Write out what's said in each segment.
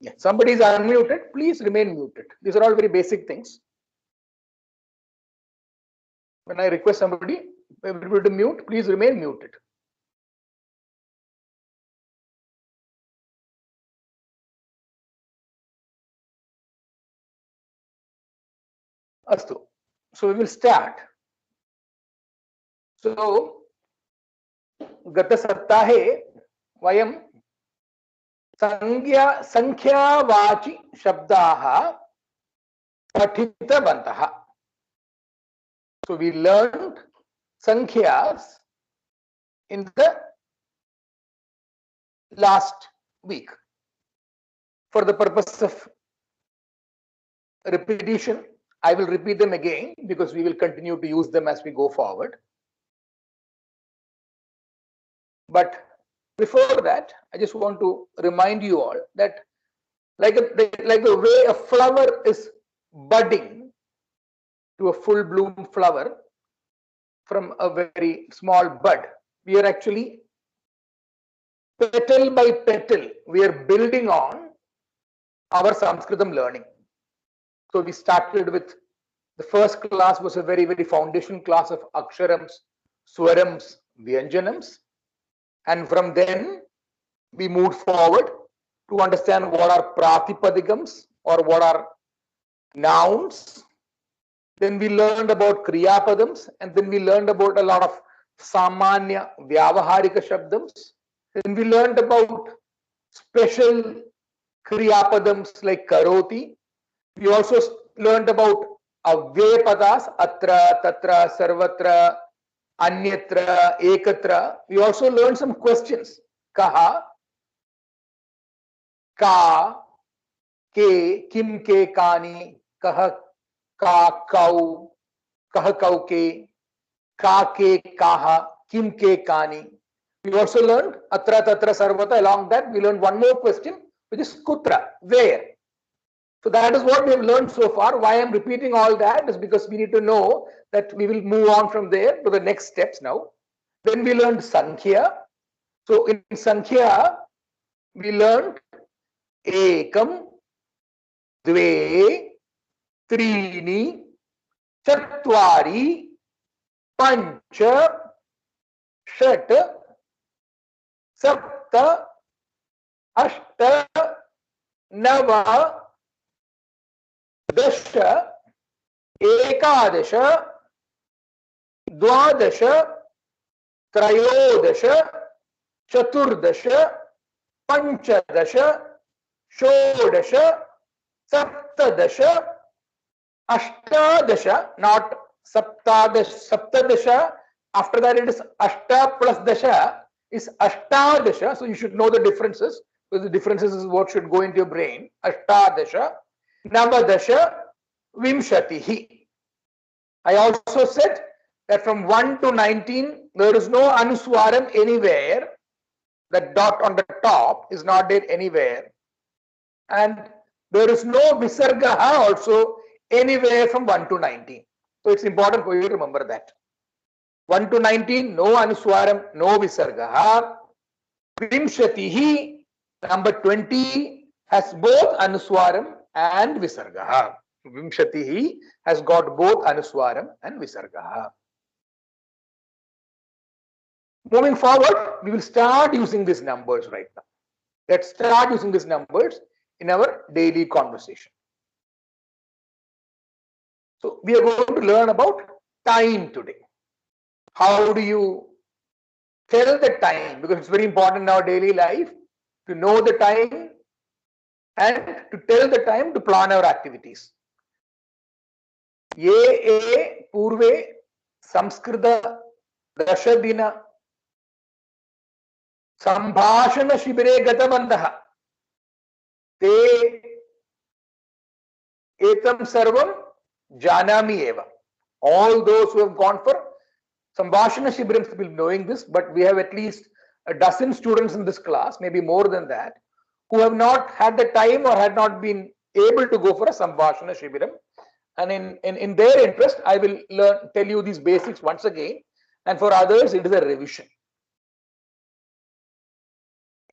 Yeah. Somebody is unmuted, please remain muted. These are all very basic things. When I request somebody to mute, please remain muted. Astu. So we will start. So गत सप्ताहे वयं संख्यावाचि शब्दाः पठितवन्तः. So we learned Sankhyas in the last week. For the purpose of repetition, I will repeat them again because we will continue to use them as we go forward. But before that, I just want to remind you all that like the way a flower is budding to a full bloom flower from a very small bud, we are actually petal by petal, we are building on our Sanskritam learning. So we started with the first class was a very, very foundation class of Aksharams, Swarams, Vyanjanams. And from then we moved forward to understand what are Pratipadikams or what are nouns. Then we learned about Kriyapadams, and then we learned about a lot of Samanya Vyavaharika Shabdams. Then we learned about special Kriyapadams like Karoti. We also learned about Avyayapadas, Atra, Tatra, Sarvatra, Anyatra, Ekatra. We also learned some questions. Kaha, Ka, Ke, Kim Ke Kani, Kaha, Ka, Kau, Kaha Kau Ke, Ka Ke Kaha, Kim Ke Kani. We also learned Atra, Tatra, Sarvata. Along that, we learned one more question, which is Kutra, where. So that is what we have learned so far. Why I am repeating all that is because we need to know that we will move on from there to the next steps now. Then we learned Sankhya. So in Sankhya, we learned Ekam, Dve, Trini, Chatvari, Pancha, Shat, Sapta, Ashta, Nava, दश, एकादश, द्वादश, त्रयोदश, चतुर्दश, पंचदश, षोडश, सप्तदश, अष्टादश, not सप्तादश, सप्तदश. After that it is ashta plus dasha is ashtadasha. So you should know the differences, because the differences is what should go into your brain. Ashtadasha, Navadasha, Vimshatihi. I also said that from 1 to 19, there is no Anuswaram anywhere. The dot on the top is not there anywhere. And there is no Visargaha also anywhere from 1 to 19. So it's important for you to remember that. 1 to 19, no Anuswaram, no Visargaha. Vimshatihi, number 20, has both Anuswaram and Visargaha. Vimshatihi has got both Anuswaram and Visargaha. Moving forward, we will start using these numbers right now. Let's start using these numbers in our daily conversation. So we are going to learn about time today. How do you tell the time? Because it's very important in our daily life to know the time and to tell the time to plan our activities. Ye purve Samskrita Dashadina Sambhashana Shibire Gatavandaha Te Etam Sarvam Janami Eva. All those who have gone for Sambhashana Shibirams will be knowing this, but we have at least a dozen students in this class, maybe more than that, who have not had the time or had not been able to go for a Sambhashana Shibiram. And in their interest, I will tell you these basics once again. And for others, it is a revision.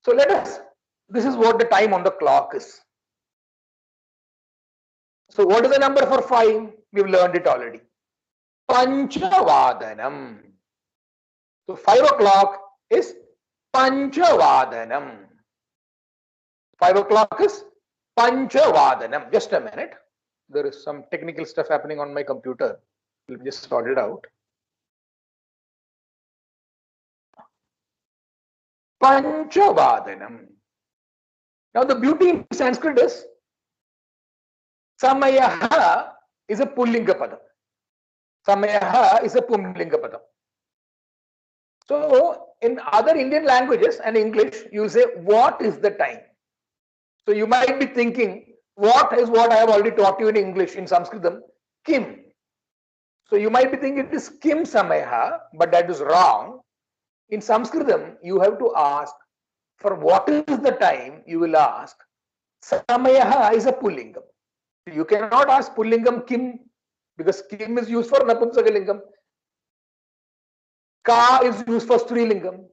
So this is what the time on the clock is. So what is the number for 5? We've learned it already. Panchavadanam. So 5 o'clock is Panchavadanam. 5 o'clock is Panchavadanam. Just a minute. There is some technical stuff happening on my computer. We'll just sort it out. Panchavadanam. Now the beauty in Sanskrit is Samayaha is a Pullinga Padam. Samayaha is a Pullinga Padam. So in other Indian languages and English, you say what is the time. So you might be thinking what is what I have already taught you in English, in Sanskritam, Kim. So you might be thinking it is Kim Samayaha, but that is wrong. In Sanskritam, you have to ask for what is the time, you will ask Samayaha is a Pullingam. You cannot ask Pullingam Kim because Kim is used for Napumsakalingam. Ka is used for Strilingam.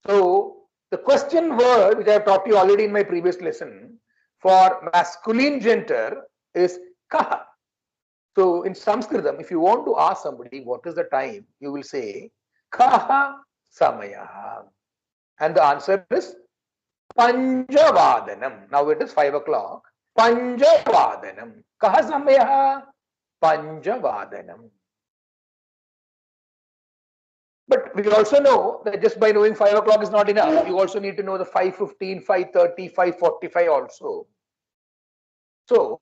So the question word which I have taught you already in my previous lesson for masculine gender is Kaha. So in Sanskritam, if you want to ask somebody what is the time, you will say Kaha Samayaha. And the answer is Panchavadanam. Now it is 5 o'clock. Panchavadanam. Kaha Samayaha? Panchavadanam. But we also know that just by knowing 5 o'clock is not enough. You also need to know the 5:15, 5:30, 5:45 also. So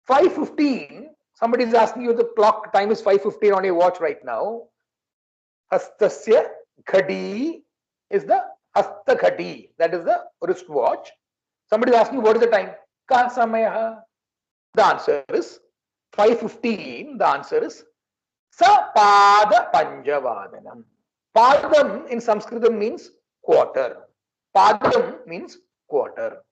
5:15, somebody is asking you the clock time is 5:15 on your watch right now. Hastasya Ghadi is the Hasta Ghadi. That is the wristwatch. Somebody is asking what is the time? Kaha Samayaha? The answer is 5:15. The answer is Sapada Panchavadanam. Padam in Sanskritam means quarter. Padam means quarter.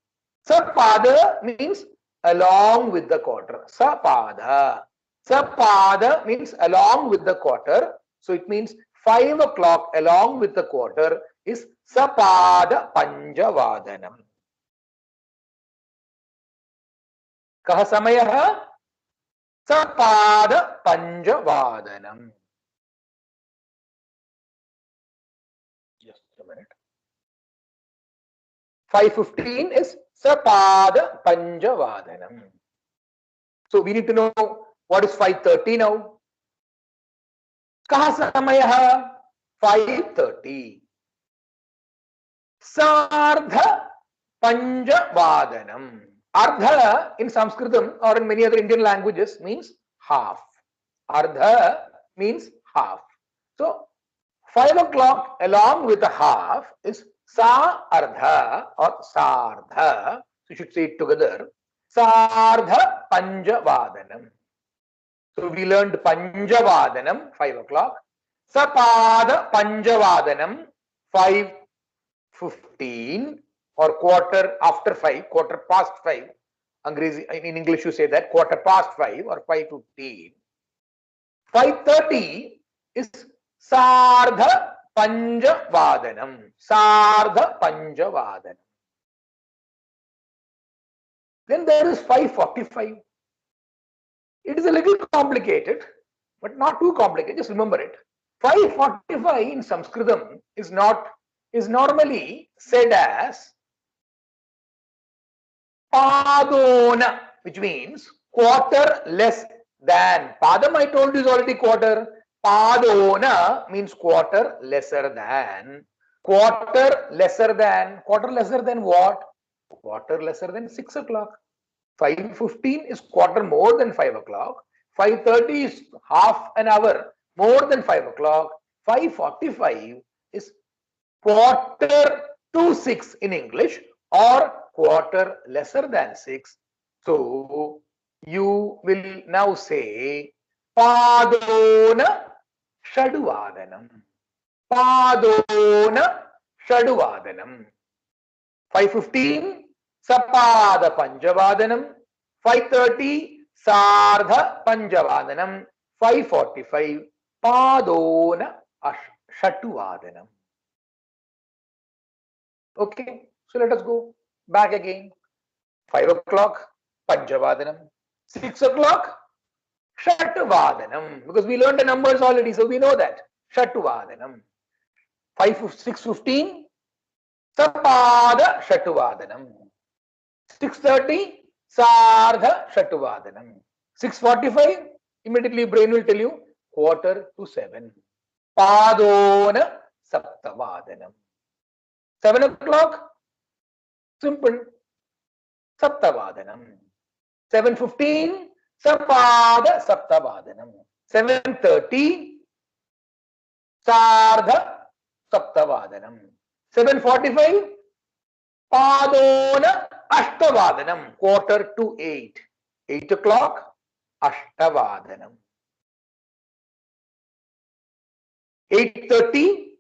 Sapada means along with the quarter. Sapada. Sapada means along with the quarter. So it means 5 o'clock along with the quarter is Sapada Panchavadanam. Kaha Samayaha? Sapada Panchavadanam. Just a minute. 5:15 is Sapada Panchavadanam. So we need to know what is 5:30 now. Kaha Samayaha? 5:30. Sardha Panchavadanam. Ardha in Sanskritam or in many other Indian languages means half. Ardha means half. So 5 o'clock along with a half is Sa Ardha or Sardha. So you should say it together. Sardha Panchavadanam. So we learned Panchavadanam 5 o'clock. Sapada Panchavadanam 5:15. Or quarter after 5, quarter past 5. In English you say that quarter past 5 or 5:15. 5:30 is Sardha Panchavadanam. Sardha Panchavadanam. Then there is 5:45. It is a little complicated, but not too complicated. Just remember it. 5:45 in Sanskritam is normally said as Padona, which means quarter less than. Padam I told you is already quarter. Padona means quarter lesser than. Quarter lesser than. Quarter lesser than what? Quarter lesser than 6 o'clock. 5:15 is quarter more than 5 o'clock. 5:30 is half an hour more than 5 o'clock. 5:45 is quarter to 6 in English or quarter lesser than 6. So you will now say Padona Shaduvadanam. Padona Shaduvadanam. 5:15 Sapada Panchavadanam. 5:30 Sardha Panchavadanam. 5:45 Padona Shatuvadanam. Okay, so let us go back again. 5 o'clock Panchavadanam. 6 o'clock, Shatvadanam. Because we learned the numbers already, so we know that. Shatvadanam. 6:15, Sapada Shatvadanam. 6:30, Sardha Shatvadanam. 6:45, immediately brain will tell you, 6:45. Padona Saptavadanam. 7 o'clock, simple, Saptavadanam. 7:15, Sapada Saptavadanam. 7:30, Sardha Saptavadanam. 7:45, Padona Ashtavadanam, 7:45. 8 o'clock, Ashtavadanam. 8:30,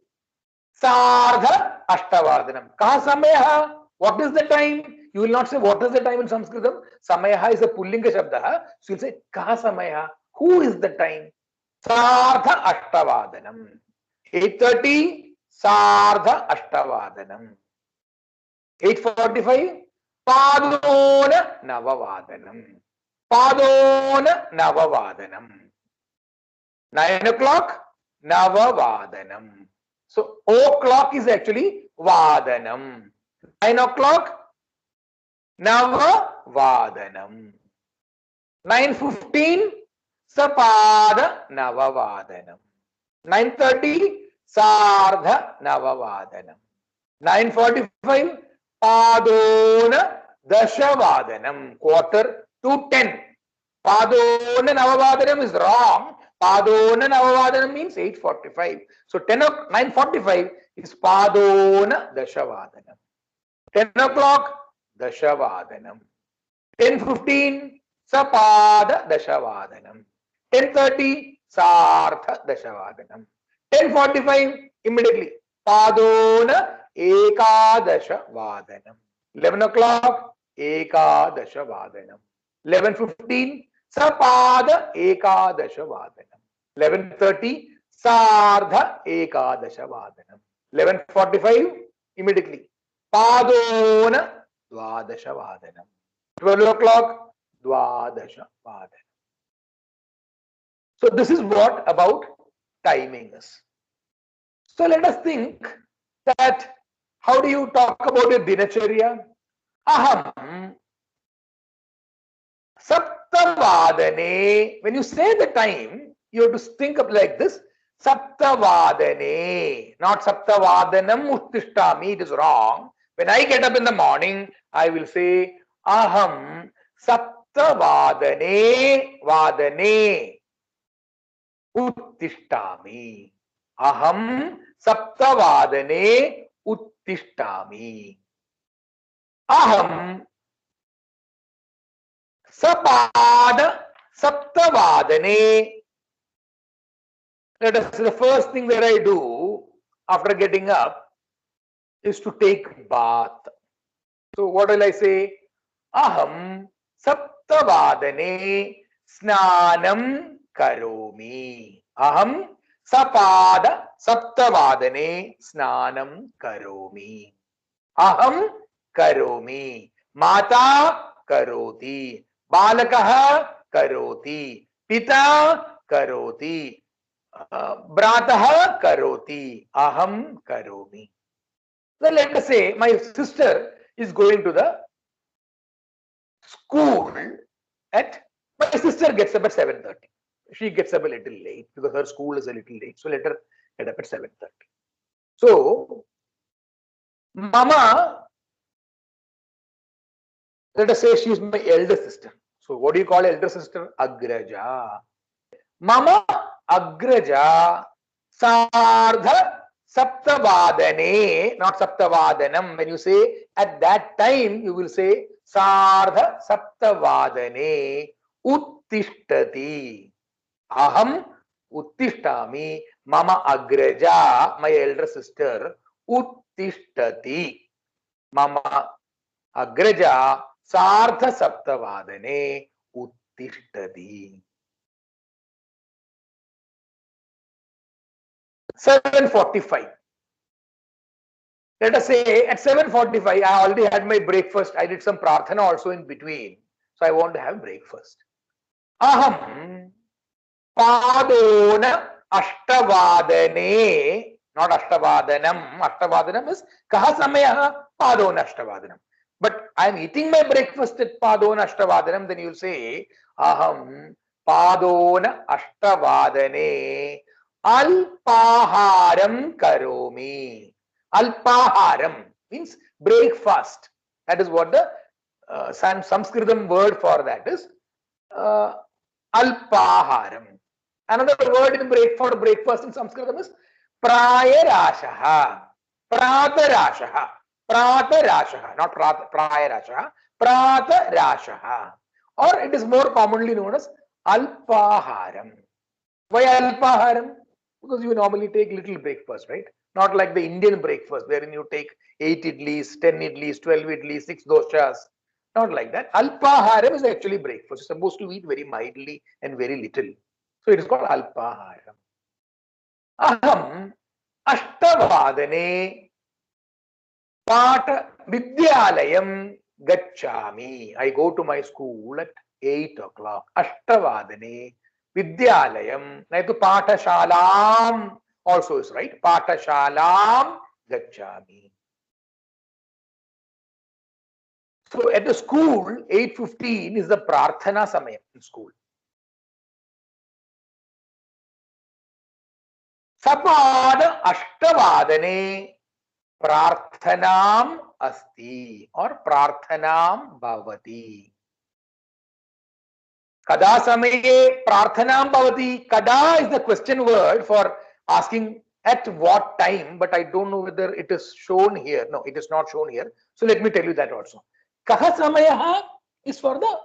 Sardha Ashtavadanam. Kaha Samayaha? What is the time? You will not say what is the time in Sanskritam. Samayaha is a Pullinga Shabdaha. So you will say Kaha Samayaha? Who is the time? Sardha Ashtavadanam. 8:30, Sardha Ashtavadanam. 8:45, Padona Navavadanam. Padona Navavadanam. 9 o'clock, Navavadanam. So o'clock is actually Vadanam. 9 o'clock, Navavadanam. 9:15, Sapada Navavadanam. 9:30, Sardha Navavadanam. 9:45, Padona Dashavadanam. 9:45. Padona Navavadanam is wrong. Padona Navavadanam means 8:45. So 9:45 is Padona Dashavadanam. 10 o'clock, Dashavadanam. 10:15, Sapada Dashavadanam. 10:30, Sartha Dashavadanam. 10:45, immediately, Padona Ekadasha Vadanam. 11 o'clock, Ekadasha Vadanam. 11:15, Sapada Ekadasha Vadanam. 11:30, Sardha Ekadasha Vadanam. 11:45, immediately, Padona Dvadasha Vadanam. 12 o'clock, Dvadasha Vadanam. So this is what about timing is. So let us think that how do you talk about your dinacharya? Aham Saptavadane. When you say the time, you have to think of like this. Saptavadane, not Saptavadanam Uttishtami. It is wrong. When I get up in the morning, I will say Aham Saptavadane Vadane Uttishtami. Aham Saptavadane Uttishtami. Aham Sapada Saptavadane. Let us see, the first thing that I do after getting up is to take bath. So what will I say? Aham Saptavadane Snanam Karomi. Aham Sapada Saptavadane Snanam Karomi. Aham Karomi. Mata Karoti. Balakaha Karoti. Pita Karoti. Brataha Karoti. Aham Karomi. So let us say my sister is going to the school at, my sister gets up at 7:30. She gets up a little late because her school is a little late. So let her get up at 7:30. So Mama, let us say she is my elder sister. So what do you call elder sister? Agraja. Mama Agraja Sardha Saptavadane, not Saptavadanam. When you say at that time, you will say Sardha Saptavadane Uttishtati. Aham Uttishtami. Mama Agraja, my elder sister, Uttishtati. Mama Agraja Sardha Saptavadane Uttishtati. 7:45. Let us say at 7:45, I already had my breakfast. I did some prarthana also in between. So I want to have breakfast. Aham padona ashtavadane, not ashtavadanam. Ashtavadanam is kaha samaya padona ashtavadanam. But I am eating my breakfast at padona ashtavadanam, then you will say aham padona ashtavadane alpaharam karomi. Alpaharam means breakfast. That is what the Sanskritam word for that is alpaharam. Another word in for breakfast in Sanskritam is prayarashaha. Pratarashaha. Pratarashaha. Not prayarashaha. Pratarashaha. Or it is more commonly known as alpaharam. Why alpaharam? Because you normally take little breakfast, right? Not like the Indian breakfast wherein you take 8 idlis, 10 idlis, 12 idlis, 6 doshas. Not like that. Alpaharam is actually breakfast. You're supposed to eat very mildly and very little. So it is called alpaharam. Aham ashtavadane pata vidyalayam gacchami. I go to my school at 8 o'clock. Ashtavadane vidyalayam. Like to patashalam also is right. Patashalam gacchami. So at the school, 8:15 is the prarthana samayam in school. Sapada ashtavadane prarthanam asti or prarthanam bhavati. Kada samaye prarthanam bhavati. Kada is the question word for asking at what time, but I don't know whether it is shown here. No, it is not shown here. So let me tell you that also. Kaha samayaha is for the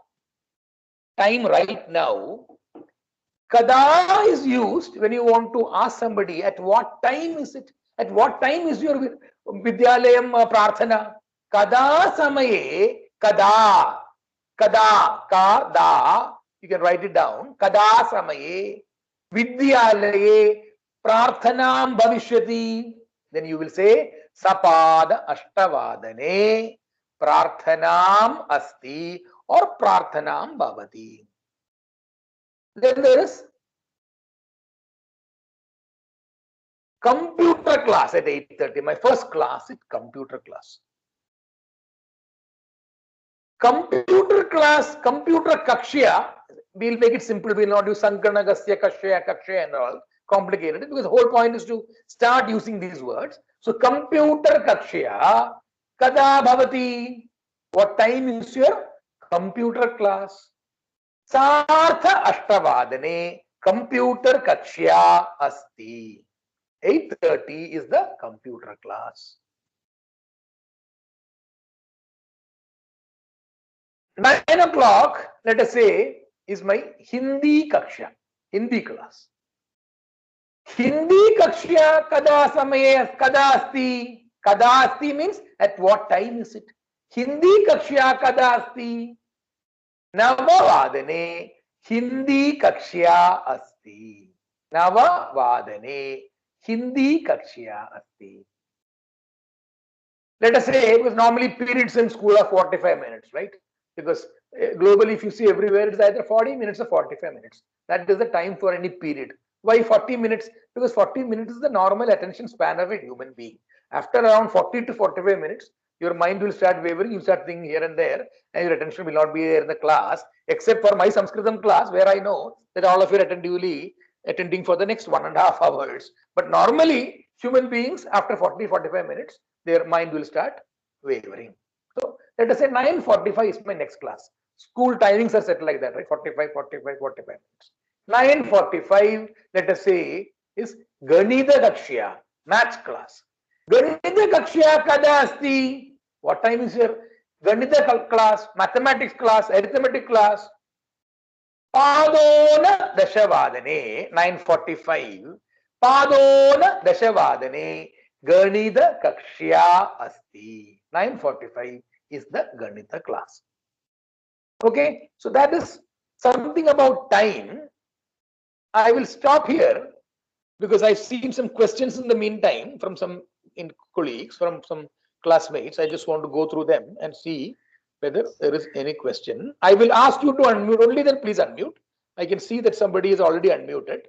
time right now. Kada is used when you want to ask somebody at what time is it? At what time is your Vidyalayam Prarthana? Kada samaye, kada, kada, you can write it down. Kada samaye, Vidyalaye, Prarthanam Bhavishyati. Then you will say, Sapada Ashtavadane, Prarthanam Asti or Prarthanam Bhavati. Then there is computer class at 8:30. My first class is computer class. Computer class, computer kakshya, we'll make it simple. We'll not use Sankanagasya, kakshya and all complicated because the whole point is to start using these words. So computer kakshya, kada bhavati. What time is your computer class? Sartha ashtavadane computer kakshya asti. 8:30 is the computer class. 9 o'clock, let us say, is my Hindi kaksha, Hindi class. Hindi kaksha kada samaye kada asti. Kada asti means at what time is it? Hindi kaksha kada asti. Navavadane Hindi kaksha asti. Navavadane Hindi kaksha asti. Let us say, because normally periods in school are 45 minutes, right? Because globally, if you see everywhere, it's either 40 minutes or 45 minutes. That is the time for any period. Why 40 minutes? Because 40 minutes is the normal attention span of a human being. After around 40 to 45 minutes, your mind will start wavering, you start thinking here and there, and your attention will not be there in the class, except for my Sanskritam class, where I know that all of you are attentively attending for the next 1.5 hours. But normally, human beings, after 40-45 minutes, their mind will start wavering. So let us say 9:45 is my next class. School timings are set like that, right? 45 minutes. 9:45, let us say, is Ganita Kakshya, maths class. Ganita Kakshya kada asti? What time is your Ganita class, mathematics class, arithmetic class? Padona Dashavadane, 9:45. Padona Dashavadane, Ganita Kakshya asti. 9:45 is the Ganita class. Okay, so that is something about time. I will stop here because I've seen some questions in the meantime from some colleagues, from some classmates. I just want to go through them and see whether there is any question. I will ask you to unmute only, then please unmute. I can see that somebody is already unmuted.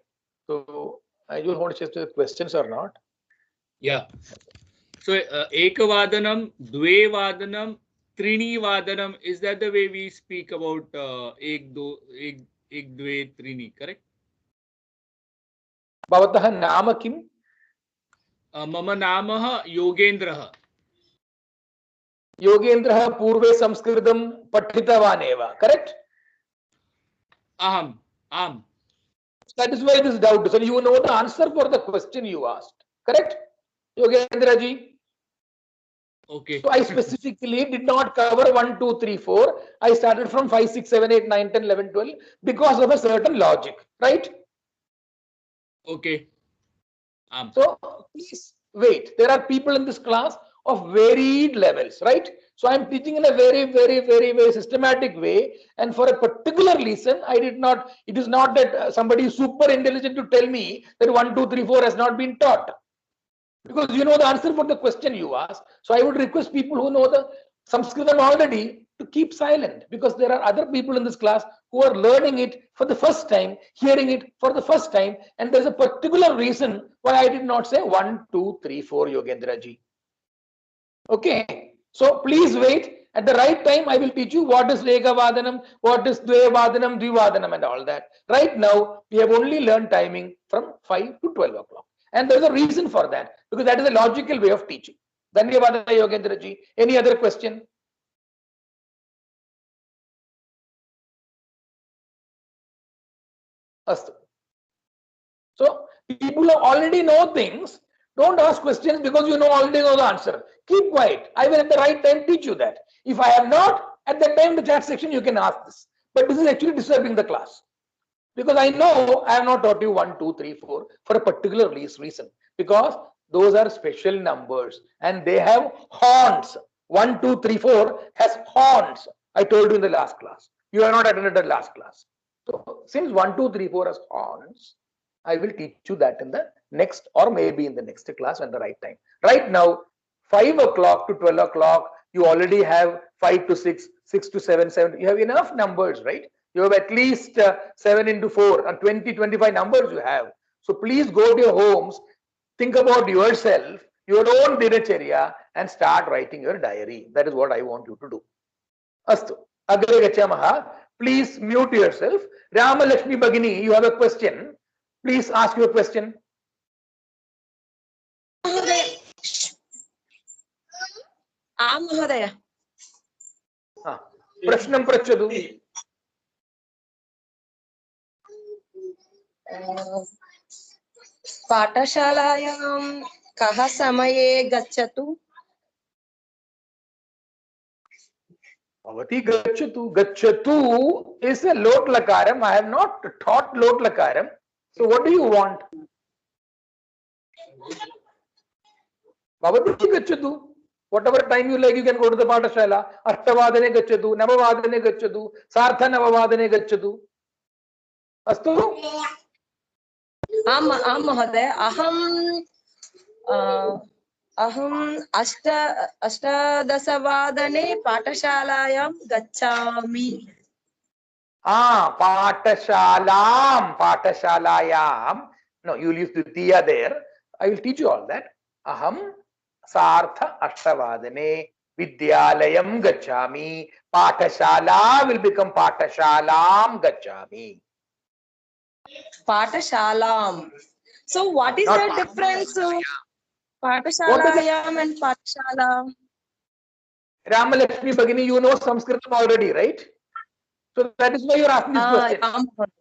So I just want to check the questions or not. Yeah. So ekavadanam, dvevadanam, trinivadanam, is that the way we speak about ek, dve, trini, correct? Bhavatah nama kim? Mama namah Yogendraha. Yogendraha purve samskritam patitavan eva, correct? Aham. That is why this doubt. So you know the answer for the question you asked, correct? Yogendra ji. Okay. So I specifically did not cover 1, 2, 3, 4. I started from 5, 6, 7, 8, 9, 10, 11, 12 because of a certain logic, right? Okay. So please wait. There are people in this class of varied levels, right? So I'm teaching in a very systematic way. And for a particular reason, I did not, it is not that somebody is super intelligent to tell me that 1, 2, 3, 4 has not been taught. Because you know the answer for the question you asked. So I would request people who know the Sanskritam already to keep silent, because there are other people in this class who are learning it for the first time, hearing it for the first time, and there's a particular reason why I did not say 1, 2, 3, 4, Yogendra ji. Okay, so please wait. At the right time, I will teach you what is Ekavadanam, what is Dvevadanam, Dvivadanam, and all that. Right now, we have only learned timing from 5 to 12 o'clock. And there's a reason for that, because that is a logical way of teaching. Dhanyavada Yogendra ji. Any other question? Astu. So people who already know things, don't ask questions because you already know the answer. Keep quiet. I will at the right time teach you that. If I have not, at that time in the chat section, you can ask this. But this is actually disturbing the class. Because I know I have not taught you 1, 2, 3, 4 for a particular reason. Because those are special numbers and they have horns. 1, 2, 3, 4 has horns. I told you in the last class. You have not attended the last class. So since 1, 2, 3, 4 has horns, I will teach you that in the next or maybe in the next class at the right time. Right now, 5 o'clock to 12 o'clock, you already have 5 to 6, 6 to 7, 7. You have enough numbers, right? You have at least 7 into 4 and 20, 25 numbers you have. So please go to your homes, think about yourself, your own dinacharya, and start writing your diary. That is what I want you to do. Astu. Agre gachamaha. Please mute yourself. Rama Lakshmi Bhagini, you have a question. Please ask your question. Mahodaya. Prashnam prachadu. पाठशालायां कः समये गच्छतु? Bhavati gachatu. Gachatu is a lot lakaram. I have not taught lot lakaram. So what do you want? Bhavati gachatu. Whatever time you like, you can go to the Pathashala. Ashtavadane gachatu, Navavadane gachatu, Sartha Navavadane gachatu. Astu? आम महोदय अहम् अष्टादशवादने पाठशालायां गच्छामि. Pathashalayam. No, you will use Dvitiya there. I will teach you all that. Aham Sartha Ashtavadane Vidyalayam gachami. Pathashala will become Pathashalam gachami. Pathashalam. So what is the difference? Pathashalayam and Pathashala. Rama Lakshmi Bhagini, you know Sanskritam already, right? So that is why you are asking this question.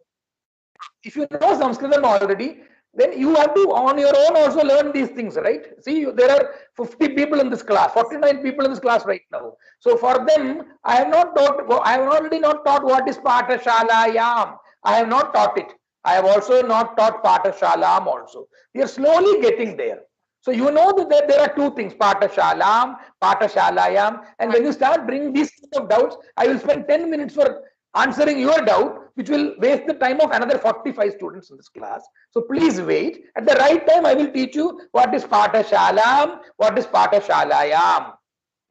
If you know Sanskritam already, then you have to on your own also learn these things, right? See, there are 50 people in this class, 49 people in this class right now. So for them, I have already not taught what is Pathashalayam. I have not taught it. I have also not taught Pathashalam also. We are slowly getting there. So you know that there are two things, Pathashalam, Pathashalayam. And when you start bringing these kind of doubts, I will spend 10 minutes for answering your doubt, which will waste the time of another 45 students in this class. So please wait. At the right time, I will teach you what is Pathashalam, what is Pathashalayam.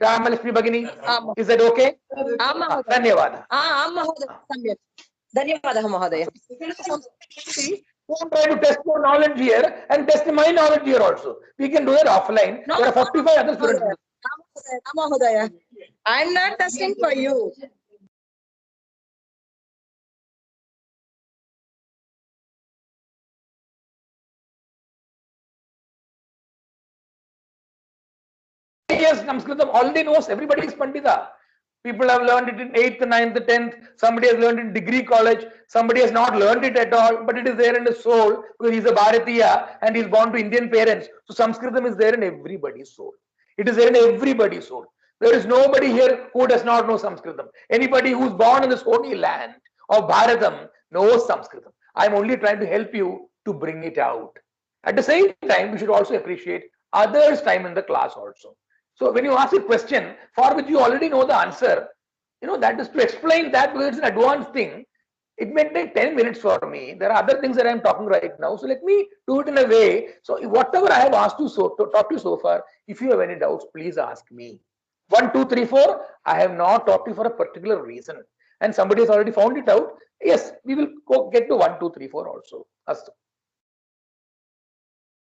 Rama Lakshmi Bhagini, is that okay? Dhanyavada. धन्यवादः महोदय. See, don't try to test your knowledge here and test my knowledge here also. We can do it offline. No, There are 45 other students. Mahodaya. I'm not testing for you. Yes, Sanskritam already knows. Everybody is Pandita. People have learned it in 8th, 9th, 10th. Somebody has learned in degree college. Somebody has not learned it at all, but it is there in his soul because he's a Bharatiya and he's born to Indian parents. So Sanskritam is there in everybody's soul. It is there in everybody's soul. There is nobody here who does not know Sanskritam. Anybody who's born in this holy land of Bharatam knows Sanskritam. I'm only trying to help you to bring it out. At the same time, we should also appreciate others' time in the class also. So when you ask a question for which you already know the answer, that is to explain that because it's an advanced thing. It may take 10 minutes for me. There are other things that I'm talking right now. So let me do it in a way. So whatever I have asked you to talk to you so far, if you have any doubts, please ask me. 1, 2, 3, 4. I have not talked to you for a particular reason. And somebody has already found it out. Yes, we will get to 1, 2, 3, 4 also.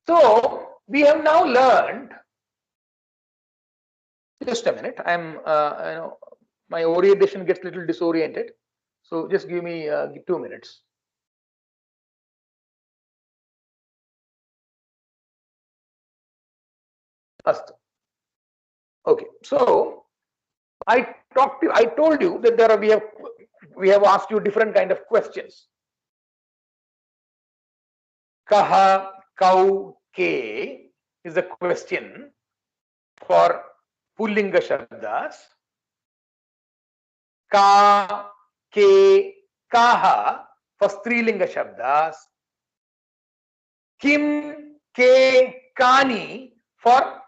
So we have now learned. Just a minute. I'm, my orientation gets a little disoriented. So just give me 2 minutes. Okay. So I told you that we have asked you different kind of questions. Kaha, kau, ke is a question for Pullinga Shabdas. Ka, ke, kaha for Strilinga Shabdas. Kim, ke, kani for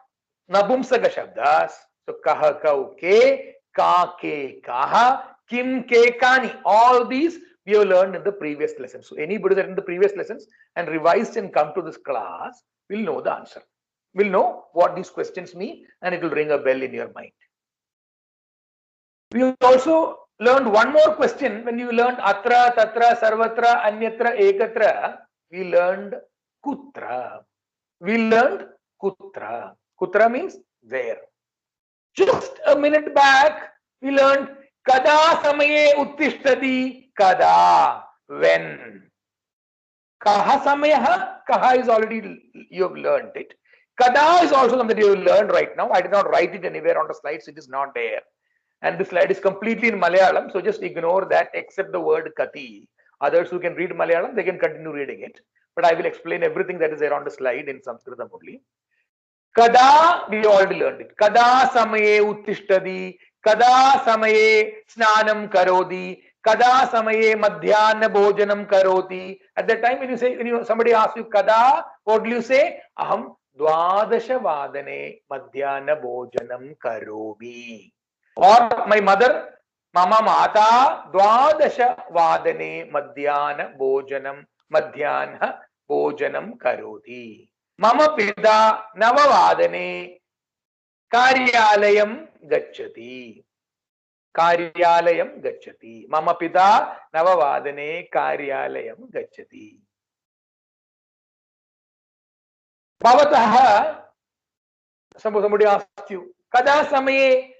Nabumsaga Shabdas. So kaha, kau, ke, ka, ke, kaha, kim, ke, kani. All these we have learned in the previous lessons. So anybody that in the previous lessons and revised and come to this class will know the answer. Will know what these questions mean and it will ring a bell in your mind. We also learned one more question when you learned atra, tatra, sarvatra, anyatra, ekatra. We learned kutra. We learned kutra. Kutra means where. Just a minute back, we learned kada samaye uttishtati, kada, when. Kaha samayaha, kaha is already, you have learned it. Kada is also something you have learned right now. I did not write it anywhere on the slides, it is not there. And this slide is completely in Malayalam, so just ignore that except the word kati. Others who can read Malayalam, they can continue reading it. But I will explain everything that is there on the slide in Sanskritam only. Kada, we already learned it. Kada samaye uttishtadi, kada samaye snanam karodi, kada samaye madhyana bhojanam karoti. At that time when somebody asks you kada, what will you say? Aham dwadasha vadane madhyana bhojanam karomi. Or my mother, mama mata dwadasha vadane madhyana bhojanam karoti. Mama pida navavadane karyalayam gacchati. Karyalayam gacchati. Mama pida navavadane karyalayam gacchati. Bhavataha, somebody asked you, kada samaye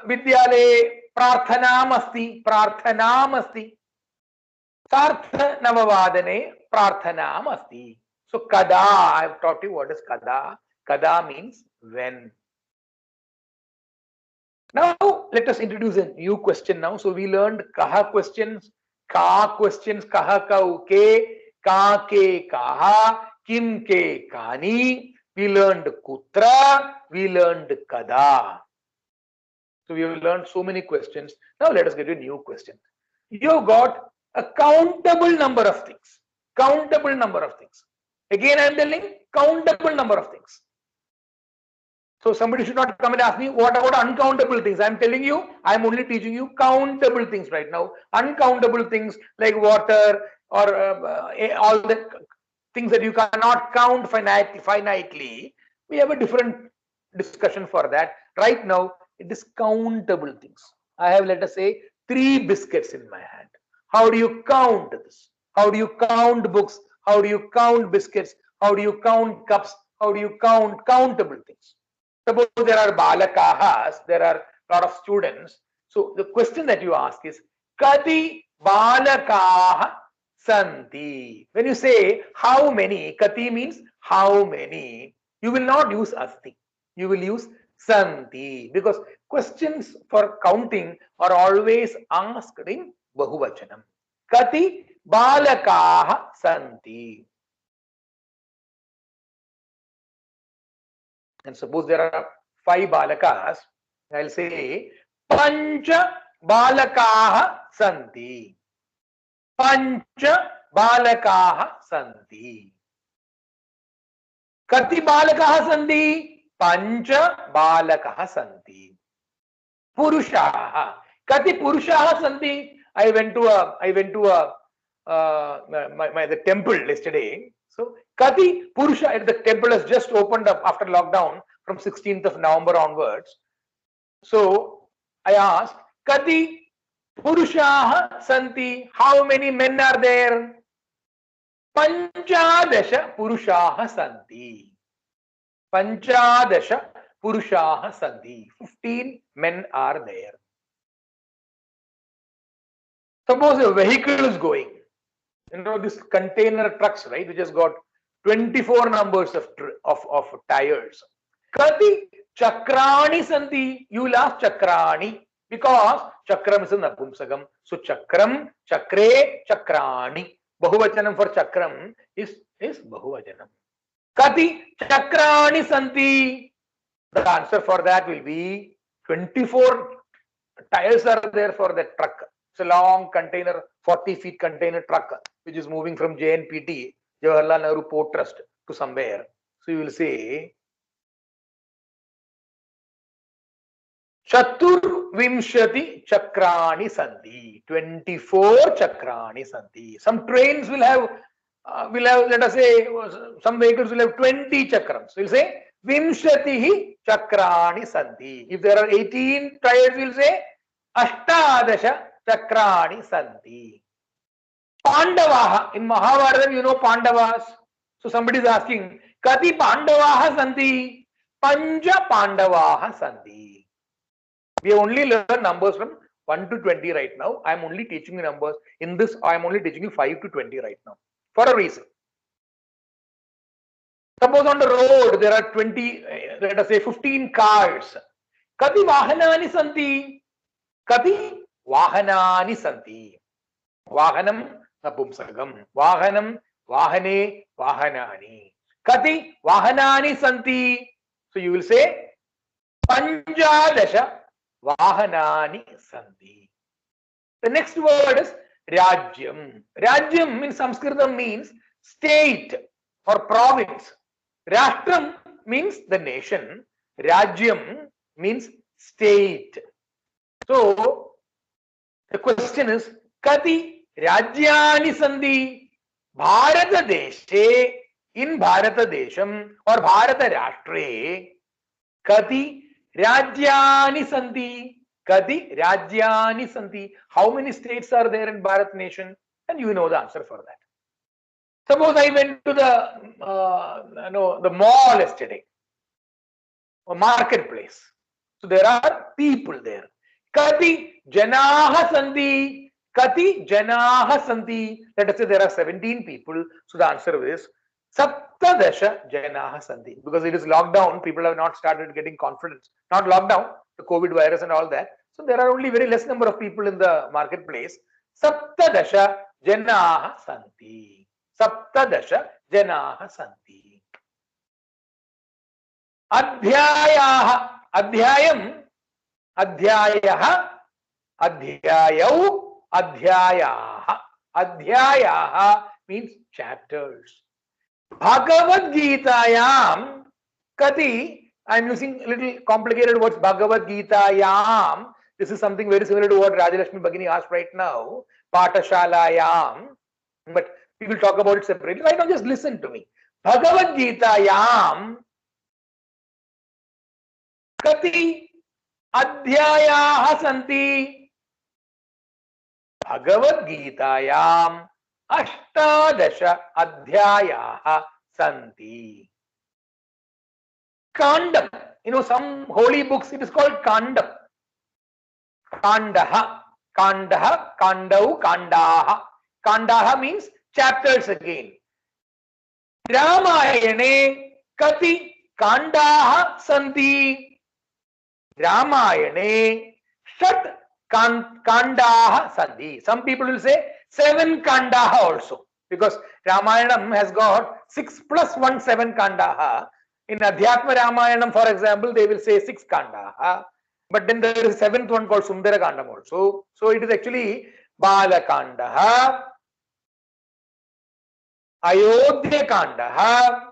vidyale prarthanam asti. Sartha navavadane prarthanam asti. So kada, I have taught you what is kada. Kada means when. Now let us introduce a new question now. So we learned kaha questions, ka questions, kaha kau ke, ka ke kaha, kim ke kani. We learned kutra, we learned kada. So we have learned so many questions. Now let us get a new question. You have got a countable number of things. Countable number of things. Again, I am telling countable number of things. So somebody should not come and ask me what about uncountable things. I am telling you, I am only teaching you countable things right now. Uncountable things like water or all the things that you cannot count finitely. We have a different discussion for that. Right now, it is countable things. I have, let us say, 3 biscuits in my hand. How do you count this? How do you count books? How do you count biscuits? How do you count cups? How do you count countable things? Suppose there are balakahas, there are a lot of students. So the question that you ask is, kati balakaha santi. When you say how many, kati means how many. You will not use asti. You will use santi, because questions for counting are always asked in bahuvachanam. Kati balakaha santi. And suppose there are 5 balakas, I'll say pancha balakaha santi. Pancha balakaha santi. Kati balakaha santi? Pancha balakaha santi. Purushaha. Kati purushaha santi? I went to the temple yesterday. So kati purusha, the temple has just opened up after lockdown from 16th of November onwards. So I asked, kati purushaha santi? How many men are there? Panchadasha purushaha santi. Panchadasha purushaha santi. 15 men are there. Suppose a vehicle is going, you know, this container trucks, right, which has got 24 numbers of tires. Kati chakrani santi? You will ask chakrani, because chakram is a napumsakam. So chakram, chakre, chakrani. Bahuvachanam for chakram is bahuvachanam. Kati chakrani santi? The answer for that will be 24 tires are there for the truck. It's a long container, 40 feet container truck, which is moving from JNPT, Jawaharlal Nehru Port Trust, to somewhere. So you will say Chatur Vimshati Chakrani Santi. 24 Chakrani Santi. Some trains will have, let us say, some vehicles will have 20 chakrams. We'll say Vimshatihi Chakrani Santi. If there are 18 tires, we'll say Ashtadasha Chakrani Santi. Pandavaha. In Mahabharata, you know Pandavas. So somebody is asking, Kati Pandavaha Santi? Panja Pandavaha Santi. We have only learned numbers from 1 to 20 right now. I am only teaching you numbers. In this, I am only teaching you 5 to 20 right now. For a reason. Suppose on the road, there are 20, let us say 15 cars. Kati Vahanani Santi? Kati Vahanani Santi. Vahanam napumsakam. Vahanam, Vahane, Vahanani. Kati Vahanani Santi? So you will say Panchadasha Vahanani Santi. The next word is Rajyam. Rajyam in Sanskritam means state or province. Rashtram means the nation. Rajyam means state. So the question is, Kati Rajyani Santi? Bharata Deshe, in Bharata Desham or Bharata Rashtre, Kati Rajyani Santi? Kati Rajyani Santi? How many states are there in Bharat nation? And you know the answer for that. Suppose I went to the mall yesterday, or marketplace. So there are people there. Kati Janaha Santi? Kati Janaha Santi? Let us say there are 17 people. So the answer is Saptadasha Janaha Santi. Because it is lockdown, people have not started getting confidence. Not lockdown, the COVID virus and all that. So there are only very less number of people in the marketplace. Saptadasha Janaha Santi. Saptadasha Janaha Santi. Adhyayaha. Adhyayam. Adhyayaha. Adhyayau. Adhyayaha. Adhyayaha means chapters. Bhagavad Gitayam. Kati. I am using little complicated words. Bhagavad Gitayam. This is something very similar to what Rajalakshmi Bhagini asked right now. Patashalayam. But we will talk about it separately. Right now, just listen to me. Bhagavad Gitayam. Kati Adhyayaha Santi? Bhagavad-gītāyām ashtadasha adhyāyāः santi. Kandam, some holy books, it is called Kandam. Kandaha, Kandaha, Kandau, Kandaha. Kandaha means chapters again. Ramayane kati Kandaha santi. Ramayane shat Kandaha santi. Some people will say 7 Kandaha also, because Ramayanam has got 6 plus 1, 7 Kandaha. In Adhyatma Ramayanam, for example, they will say 6 Kandaha. But then there is a 7th one called Sundara Kandam also. So it is actually Bala Kandaha, Ayodhya Kandaha,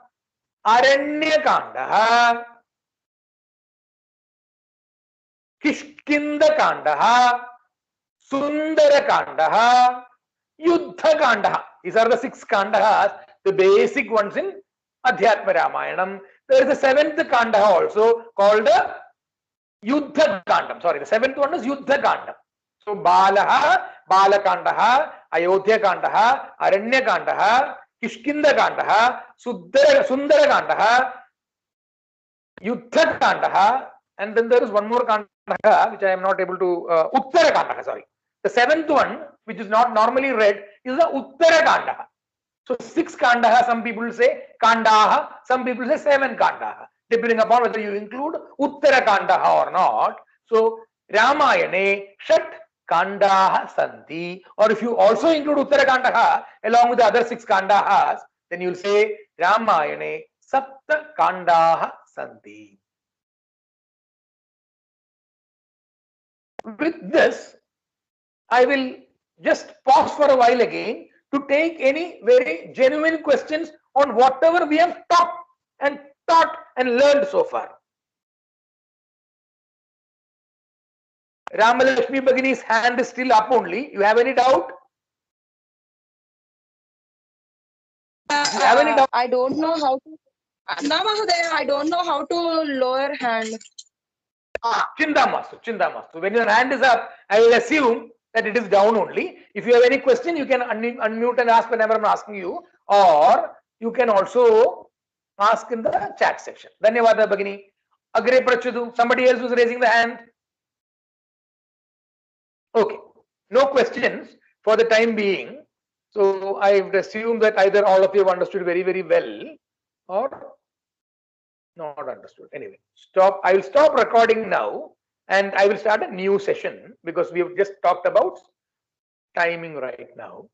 Aranya Kandaha, Kishkinda Kandaha, Sundara Kandaha, Yuddha Kandaha. These are the 6 Kandahas, the basic ones in Adhyatma Ramayanam. There is a 7th Kandaha also called the Yuddha Kandam. Sorry, the 7th one is Yuddha Kandam. So Balaha, Bala Kandaha, Ayodhya Kandaha, Aranya Kandaha, Kishkinda Kandaha, Sundara Kandaha, Yuddha Kandaha, and then there is one more Kandaha which I am not able to, Uttara Kandaha, sorry. The 7th one, which is not normally read, is the Uttara Kandaha. So 6 Kandaha, some people say Kandaha, some people say 7 Kandaha, depending upon whether you include Uttara Kandaha or not. So Ramayane Shat Kandaha Santi, or if you also include Uttara Kandaha along with the other 6 Kandahas, then you will say Ramayane Sapta Kandaha Santi. With this, I will just pause for a while again to take any very genuine questions on whatever we have taught and learned so far. Ramalakshmi Bhagini's hand is still up only. You have any doubt? You have any doubt? I don't know how to. No, Mahadaya, I don't know how to lower hand. Chindamastu. When your hand is up, I will assume that it is down only. If you have any question, you can unmute and ask whenever I'm asking you, or you can also ask in the chat section. Dhanyavada Bhagini. Agre Prachadu. Somebody else was raising the hand. Okay. No questions for the time being. So I would assume that either all of you have understood very, very well, or not understood. Anyway, stop. I will stop recording now and I will start a new session because we have just talked about timing right now.